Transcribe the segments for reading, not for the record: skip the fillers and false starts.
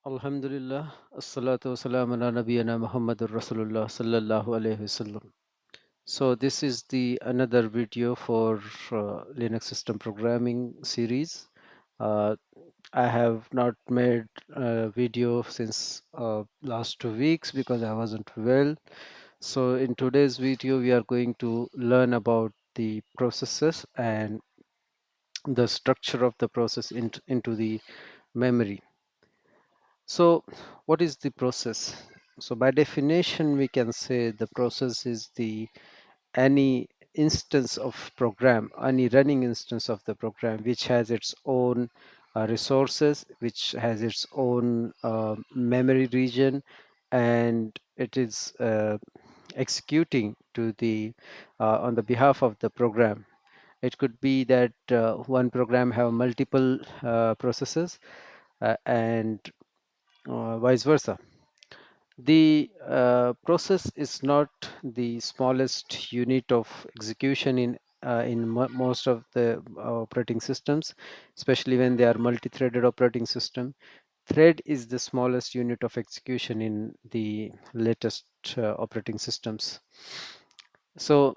Alhamdulillah, assalatu wassalamu ala nabiyyina Muhammadur Rasulullah sallallahu alayhi wasallam. So this is the another video for Linux system programming series. Uh, I have not made a video since last 2 weeks because I wasn't well. So in today's video, we are going to learn about the processes and the structure of the process into the memory. So, what is the process? So, by definition, we can say the process is the any instance of program, any running instance of the program, which has its own resources, which has its own memory region, and it is executing to the on the behalf of the program. It could be that one program have multiple processes and vice versa. The process is not the smallest unit of execution in most of the operating systems, especially when they are multi-threaded operating system. Thread is the smallest unit of execution in the latest operating systems. So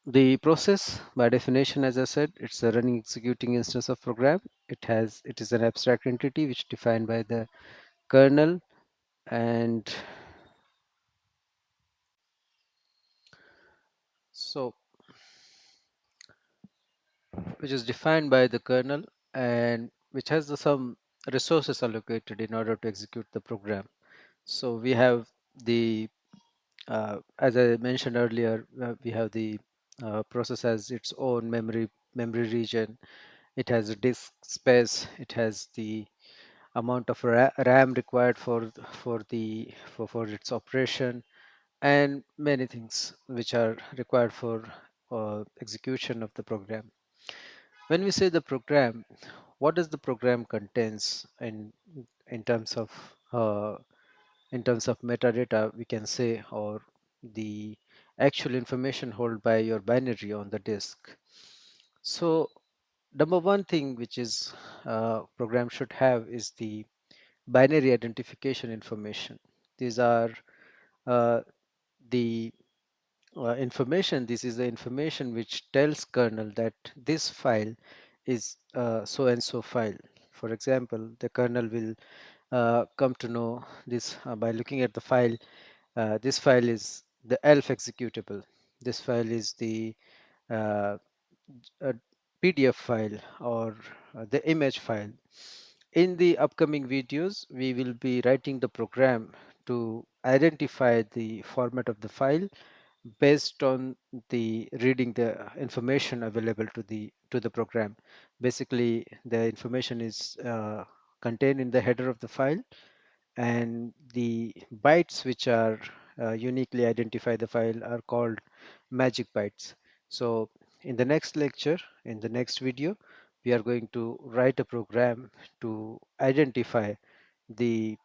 the process, by definition, as I said, it's a running executing instance of program. It is an abstract entity which defined by the kernel and so which is defined by the kernel and which has some resources allocated in order to execute the program. So we have the, as I mentioned earlier, we have the process has its own memory region. It has a disk space. It has the amount of RAM required for its operation and many things which are required for execution of the program. When we say the program, what does the program contains in terms of uh, in terms of metadata we can say, or the actual information held by your binary on the disk. So number one thing which is program should have is the binary identification information. These are uh, the information. This is the information which tells kernel that this file is so and so file. For example, the kernel will come to know this by looking at the file. This file is the ELF executable. This file is the uh, PDF file or the image file. In the upcoming videos, we will be writing the program to identify the format of the file based on the reading the information available to the program. Basically, the information is contained in the header of the file, and the bytes which are uniquely identify the file are called magic bytes. So in the next lecture, in the next video, we are going to write a program to identify the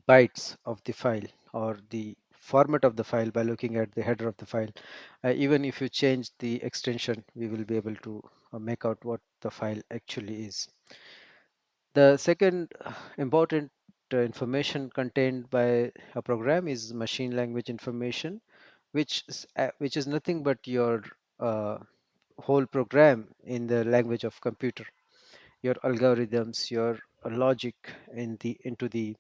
bytes of the file or the format of the file by looking at the header of the file. Even if you change the extension, we will be able to make out what the file actually is. The second important information contained by a program is machine language information, which is nothing but your uh, whole program in the language of computer, your algorithms, your logic in the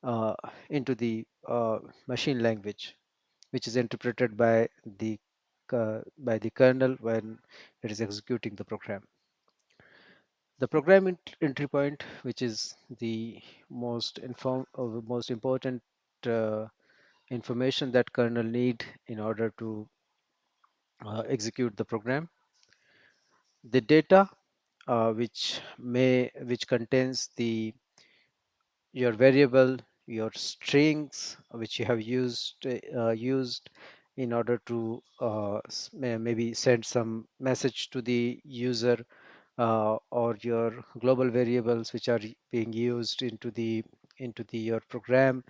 uh, into the machine language, which is interpreted by the kernel when it is executing the program. The program entry point, which is the most important uh, information that kernel need in order to execute the program. The data, which contains the your variable, your strings which you have used in order to maybe send some message to the user, or your global variables which are being used into the your program.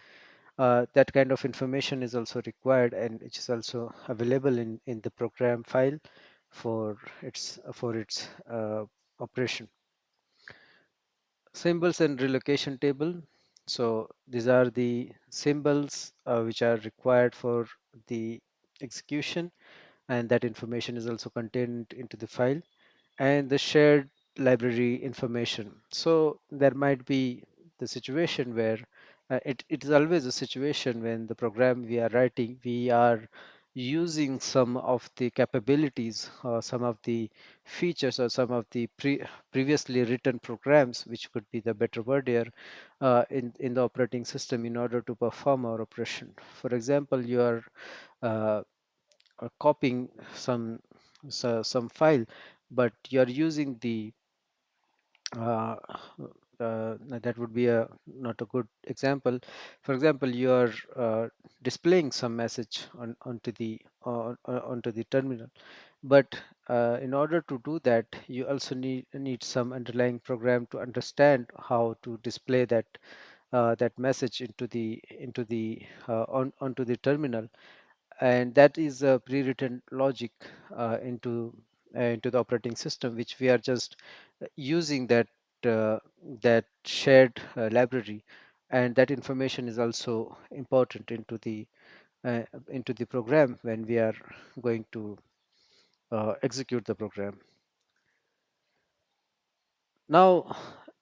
That kind of information is also required, and which is also available in the program file for its operation. Symbols and relocation table. So these are the symbols which are required for the execution, and that information is also contained into the file, and the shared library information. So there might be the situation where it is always a situation when the program we are writing, we are using some of the capabilities or some of the features or some of the previously written programs, which could be the better word here, in the operating system in order to perform our operation. For example, you are copying some file, but you are using the uh, that would be a not a good example. For example, you are displaying some message onto the terminal, but in order to do that, you also need some underlying program to understand how to display that message onto the terminal, and that is a pre-written logic into the operating system, which we are just using uh, that shared library, and that information is also important into the program when we are going to execute the program. Now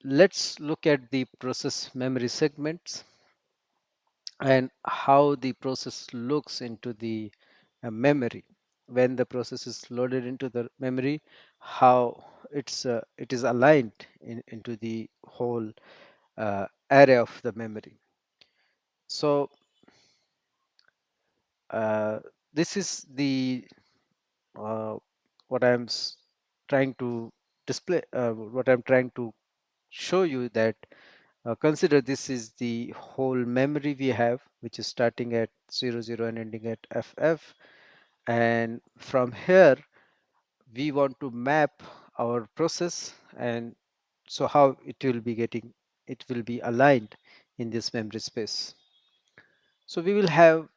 let's look at the process memory segments and how the process looks into the memory when the process is loaded into the memory, how it is aligned into the whole array of the memory. So uh, this is the uh, what trying to display, what I'm trying to show you, that consider this is the whole memory we have, which is starting at 00 and ending at FF. And from here, we want to map our process, and so how it will be aligned in this memory space. So we will have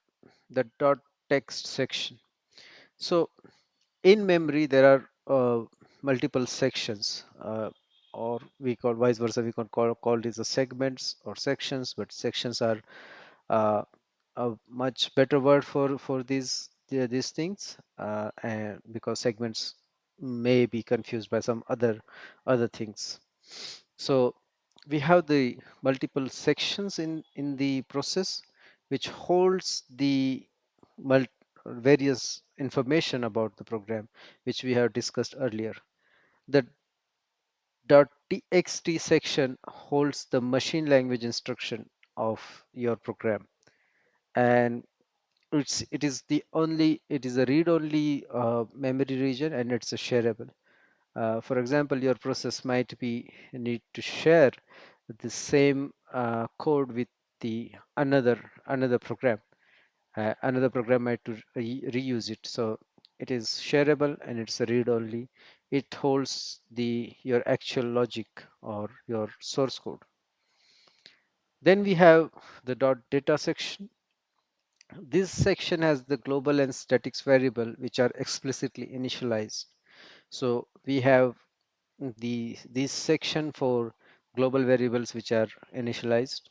the dot text section. So in memory, there are multiple sections, or we call vice versa, we can call these the segments or sections, but sections are uh, a much better word for these things, and because segments may be confused by some other things. So we have the multiple sections in the process, which holds the various information about the program, which we have discussed earlier. The .txt section holds the machine language instruction of your program, and it is a read-only memory region, and it's a shareable. For example, your process might be need to share the same code with the another program. Another program might to reuse it, so it is shareable and it's a read-only. It holds the your actual logic or your source code. Then we have the .data section. This section has the global and statics variable which are explicitly initialized. So we have this section for global variables which are initialized,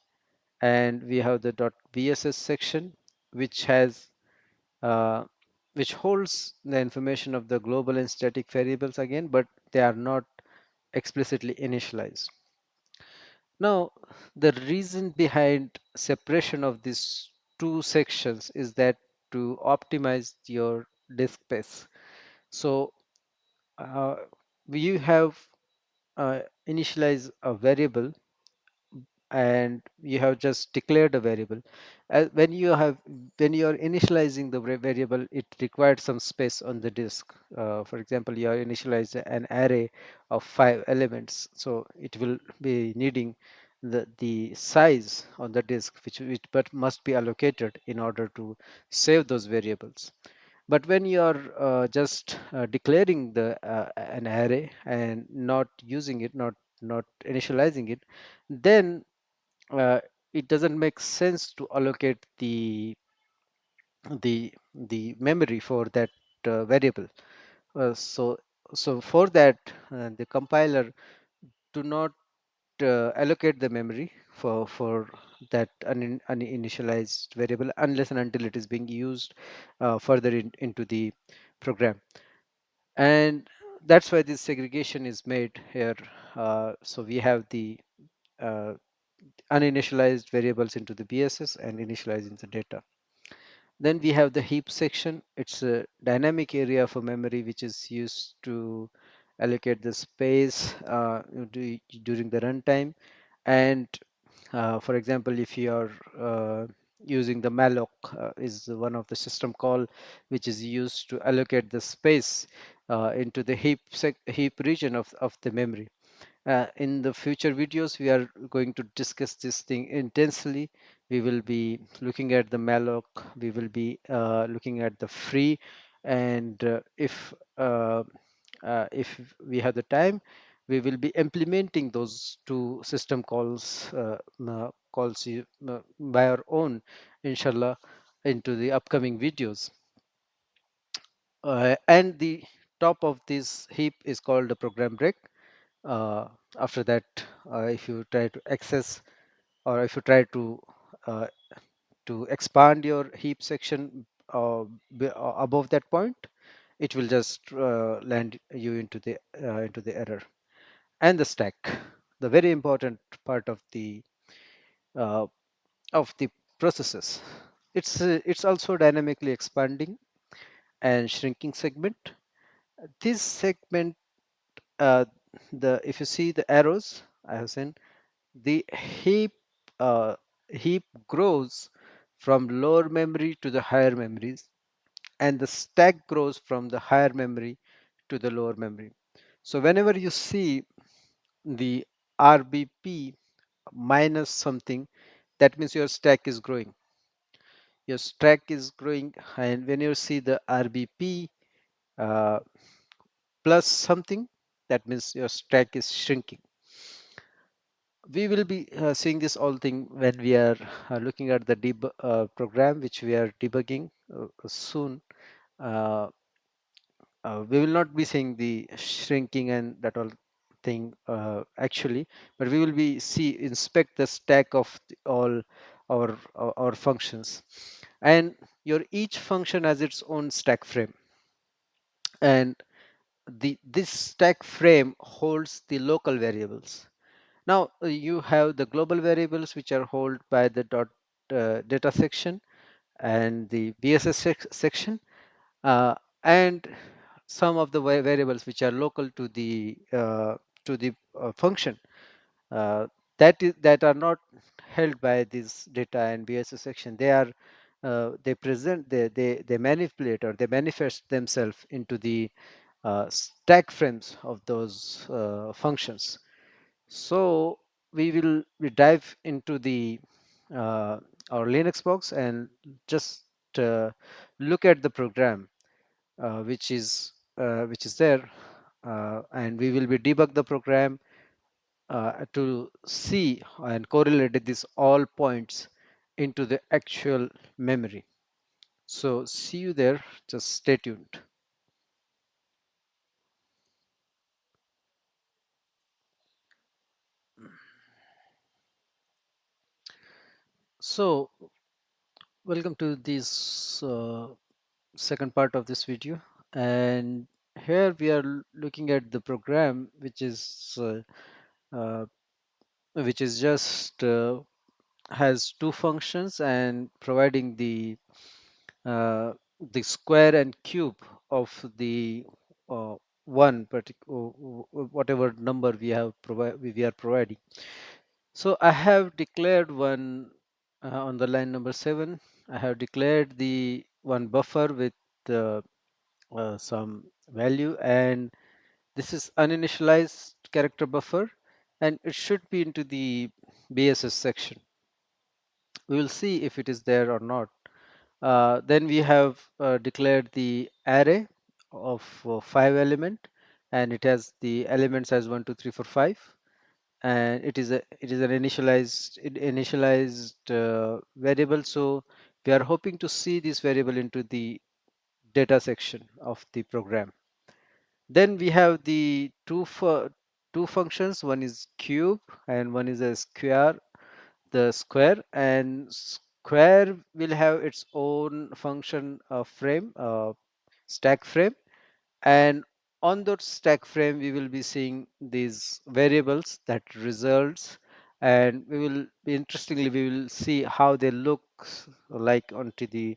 and we have the .bss section which has uh, which holds the information of the global and static variables again, but they are not explicitly initialized. Now, the reason behind separation of these two sections is that to optimize your disk space. So uh, you have initialize a variable, and you have just declared a variable. When you are initializing the variable, it required some space on the disk. For example, you are initialize an array of 5 elements, so it will be needing the size on the disk, which but must be allocated in order to save those variables. But when you are just declaring the an array and not using it, not initializing it, then it doesn't make sense to allocate the memory for that variable. So for that, the compiler do not allocate the memory for that uninitialized variable unless and until it is being used further into the program. And that's why this segregation is made here. So we have the uh, uninitialized variables into the BSS and initializing the data. Then we have the heap section. It's a dynamic area for memory which is used to allocate the space during the runtime. And for example, if you are using the malloc is one of the system call which is used to allocate the space into the heap region of the memory. In the future videos, we are going to discuss this thing intensely. We will be looking at the malloc, we will be looking at the free, and if we have the time, we will be implementing those two system calls by our own, inshallah, into the upcoming videos. And the top of this heap is called a program break. uh, After that, if you try to access or if you try uh, to expand your heap section above that point, it will just land you into the error. And the stack, the very important part uh, of the processes. It's also dynamically expanding and shrinking segment. This segment, uh, the if you see the arrows I have sent, the uh, heap grows from lower memory to the higher memories, and the stack grows from the higher memory to the lower memory. So whenever you see the RBP minus something, that means your stack is growing. Your stack is growing, and when you see the RBP uh, plus something, that means your stack is shrinking. We will be seeing this all thing when we are looking at the program which we are debugging soon. Uh, we will not be seeing the shrinking and that all thing actually, but we will be inspect the stack of all our functions, and your each function has its own stack frame, and this stack frame holds the local variables. Now you have the global variables which are held by the data section and the BSS section, uh, and some of the variables which are local to the function that are not held by this data and BSS section. They are they present they manipulate or they manifest themselves into the stack frames of those functions. So we dive into the our Linux box and just look at the program which is there, and we will be debug the program to see and correlate these all points into the actual memory. So see you there. Just stay tuned. So welcome to this second part of this video, and here we are looking at the program uh, which is just has two functions and providing uh, the square and cube of the uh, one particular whatever number we are providing. So I have declared one on the line number 7. I have declared the one buffer with uh, some value, and this is uninitialized character buffer, and it should be into the BSS section. We will see if it is there or not. Then we have declared the array of 5 element, and it has the elements as 1 2 3 4 5, and it is an initialized variable. So we are hoping to see this variable into the data section of the program. Then we have the two functions. One is cube and one is a square. The square and square will have its own function frame, stack frame, and on that stack frame we will be seeing these variables that results, and we will be interestingly we will see how they look like onto the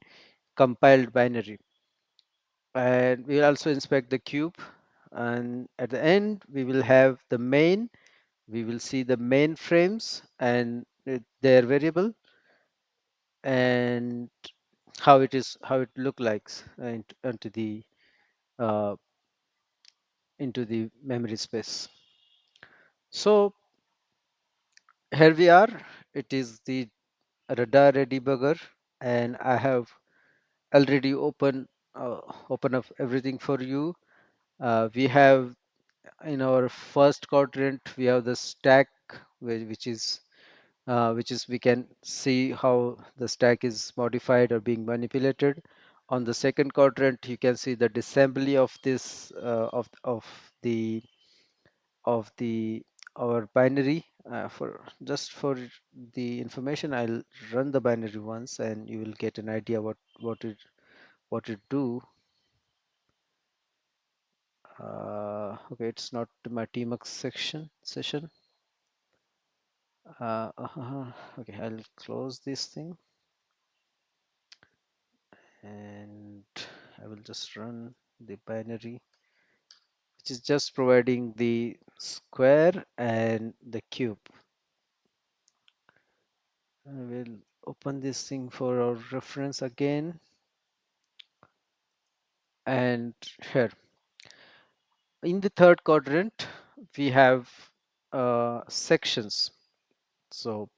compiled binary. And we will also inspect the cube, and at the end we will have the main. We will see the main frames and their variable, and how it look likes uh, into the memory space. So here we are. It is the radar debugger, and I have already open up everything for you. We have in our first quadrant we have the stack, which is we can see how the stack is modified or being manipulated. On the second quadrant you can see the disassembly of this of the our binary. For just for the information, I'll run the binary once and you will get an idea what it do. Okay, it's not my tmux session. Okay, I'll close this thing and I will just run the binary, which is just providing the square and the cube. I will open this thing for our reference again. And here in the third quadrant we have sections. So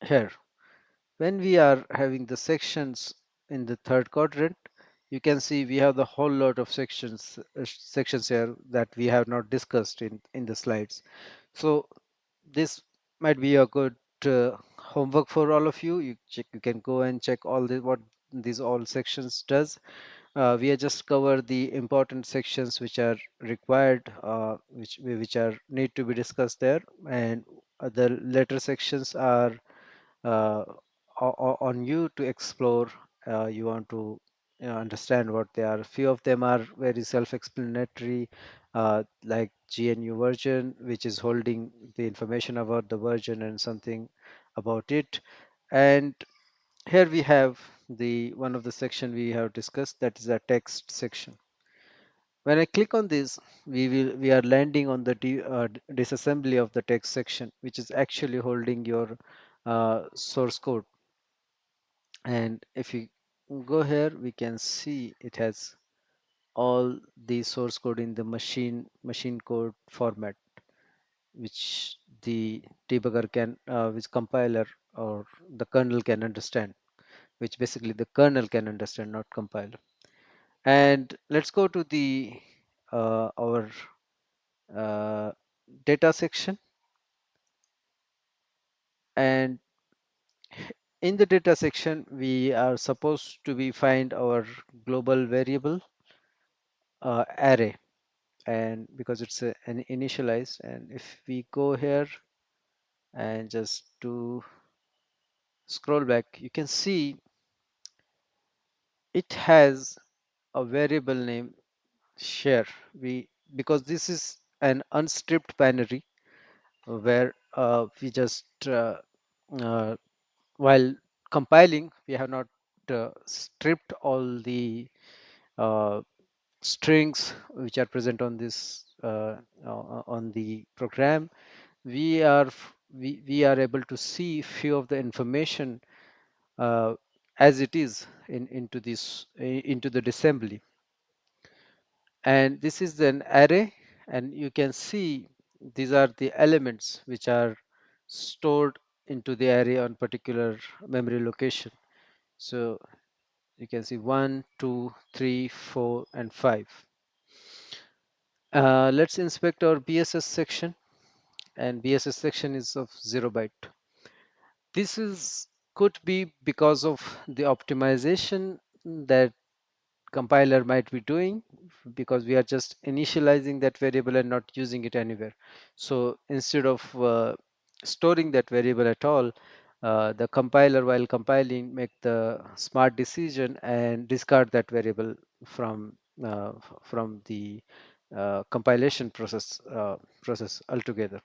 here when we are having the sections in the third quadrant, you can see we have the whole lot of sections here that we have not discussed in the slides. So this might be a good homework for all of you. You can go and check all the what these all sections does. We are just cover the important sections which are required, which are need to be discussed there, and the later sections are uh, on you to explore. You want to understand what they are. Few of them are very self-explanatory, like GNU version, which is holding the information about the version and something about it. And here we have the one of the section we have discussed, that is a text section. When I click on this, we are landing on the disassembly of the text section, which is actually holding your source code. And if you go here, we can see it has all the source code in the machine code format, which the debugger can which compiler or the kernel can understand, which basically the kernel can understand, not compiler. And let's go to the our uh, data section. And in the data section we are supposed to be find our global variable array, and because it's an initialized, and if we go here and just to scroll back, you can see it has a variable name share. We Because this is an unstripped binary where we just uh, while compiling we have not stripped all the uh, strings which are present on this on the program. We are able to see few of the information uh, as it is into this into the assembly. And this is an array, and you can see these are the elements which are stored into the array on particular memory location. So you can see 1, 2, 3, 4, and 5. Let's inspect our BSS section, and BSS section is of 0 byte. This is could be because of the optimization that compiler might be doing, because we are just initializing that variable and not using it anywhere. So instead of storing that variable at all, the compiler, while compiling, make the smart decision and discard that variable from the compilation process altogether.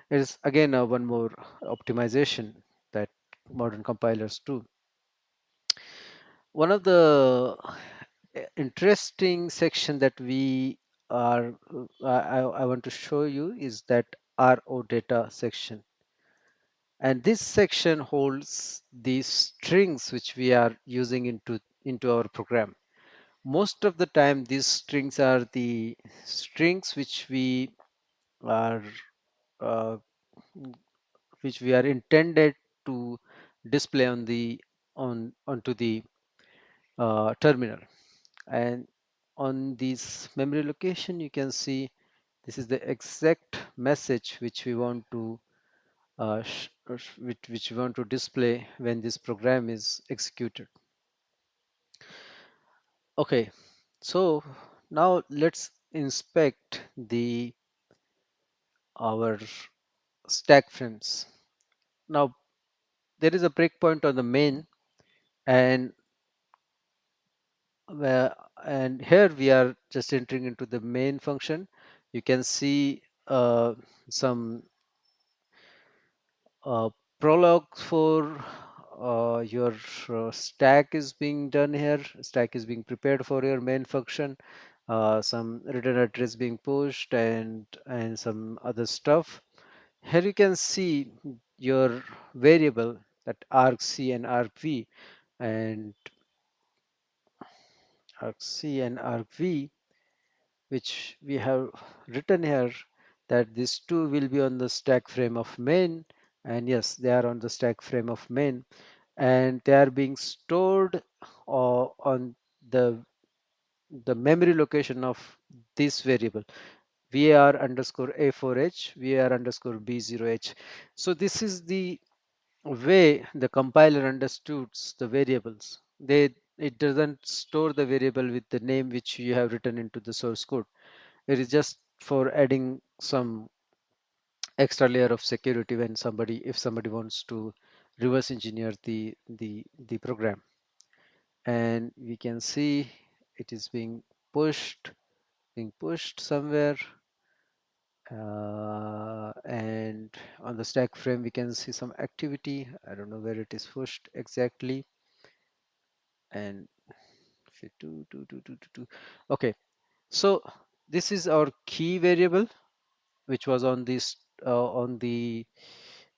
It is again one more optimization that modern compilers do. One of the interesting section that we are I want to show you is that RO data section, and this section holds the strings which we are using into our program. Most of the time these strings are the strings are uh, which we are intended to display onto the terminal. And on this memory location you can see this is the exact message which we want to which we want to display when this program is executed. Okay, so now let's inspect the our stack frames. Now there is a breakpoint on the main, and where and here we are just entering into the main function. You can see some uh, prologue for your stack is being done here. Stack is being prepared for your main function. Some return address being pushed and some other stuff. Here you can see your variable, that argc and argv, and argc and argv, which we have written here, that these two will be on the stack frame of main, and yes, they are on the stack frame of main, and they are being stored on the memory location of this variable var underscore a4h, var underscore b0h. So this is the way the compiler understands the variables. It doesn't store the variable with the name which you have written into the source code. It is just for adding some extra layer of security when if somebody wants to reverse engineer the program. And we can see it is being pushed somewhere, and on the stack frame we can see some activity. I don't know where it is pushed exactly. And if you okay, so this is our key variable which was on this on the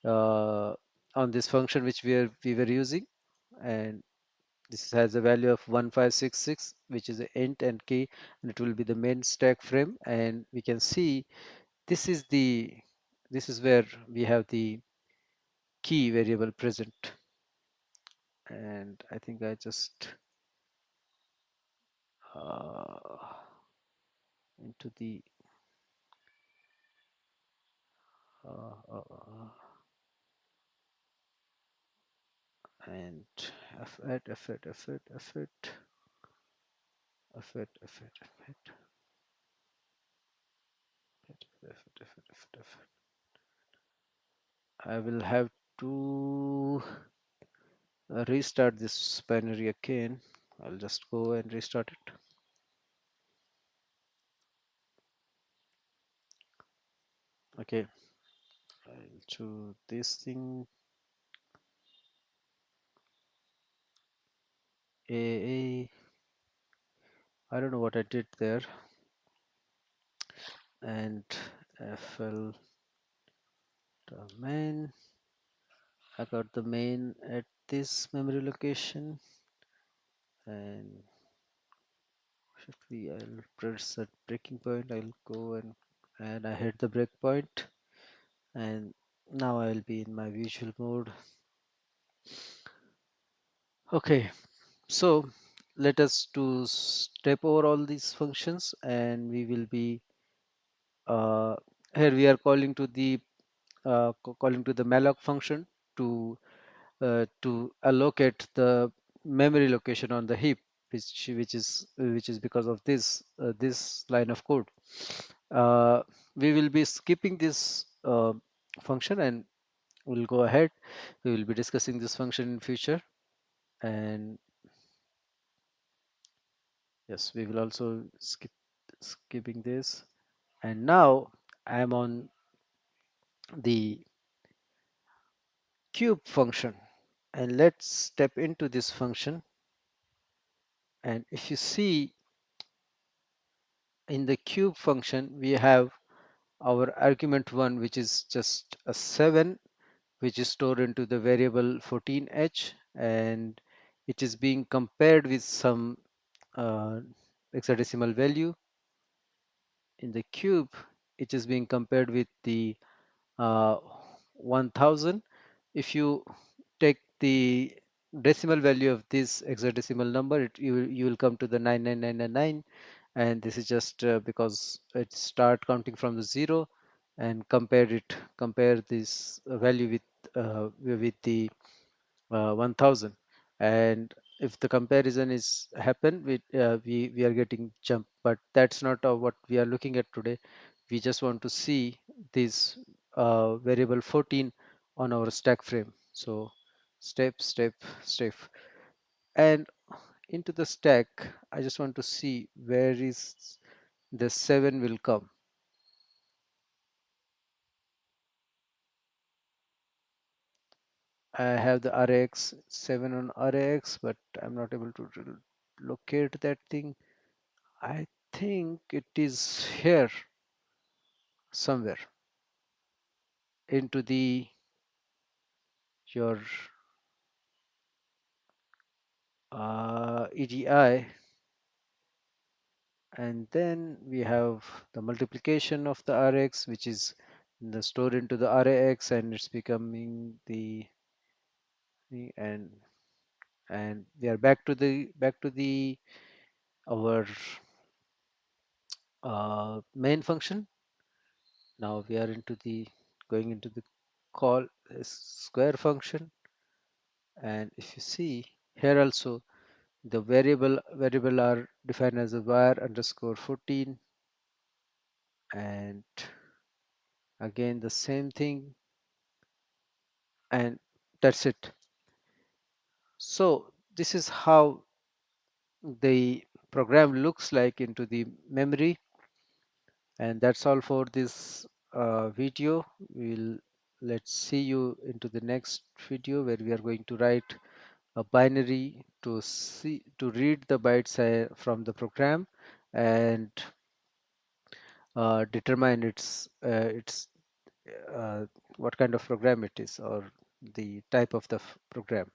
uh, on this function which we were using, and this has a value of 1566, which is an int and key, and it will be the main stack frame. And we can see this is where we have the key variable present. And I think I just uh, into the uh, uh, uh, and effort effort effort effort effort effort effort effort. I will have to restart this binary again. I'll just go and restart it. Okay, I'll choose this thing. A. I don't know what I did there. And FL the main. I got the main at this memory location, and shift V. I'll press that breaking point. I'll go and I hit the breakpoint, and now I'll be in my visual mode. Okay, so let us to step over all these functions, and we will be uh, here we are calling to the calling to the malloc function to allocate the memory location on the heap, which is because of this line of code. uh, we will be skipping this function, and we'll go ahead. We will be discussing this function in future. And yes, we will also skipping this. And now I am on the cube function, and let's step into this function. And if you see in the cube function, we have our argument 1, which is just a 7, which is stored into the variable 14h, and it is being compared with some uh, hexadecimal value. In the cube, it is being compared with the uh, 1000. If you take the decimal value of this hexadecimal number, you will come to the 99999, and this is just because it start counting from the 0 and compare this value with the 1000. And if the comparison is happen, we are getting jump, but that's not what we are looking at today. We just want to see this variable 14 on our stack frame. So step, and into the stack, I just want to see where is the 7 will come. I have the RX 7 on RX, but I'm not able to locate that thing. I think it is here somewhere into the your EDI, and then we have the multiplication of the RX, which is the stored into the RAX, and it's becoming and we are back to the our main function. Now we are into the going into the call square function, and if you see here also, the variable are defined as a var underscore 14, and again the same thing, and that's it. So this is how the program looks like into the memory, and that's all for this video. Let's see you into the next video, where we are going to write a binary to read the bytes from the program, and determine its what kind of program it is, or the type of the program.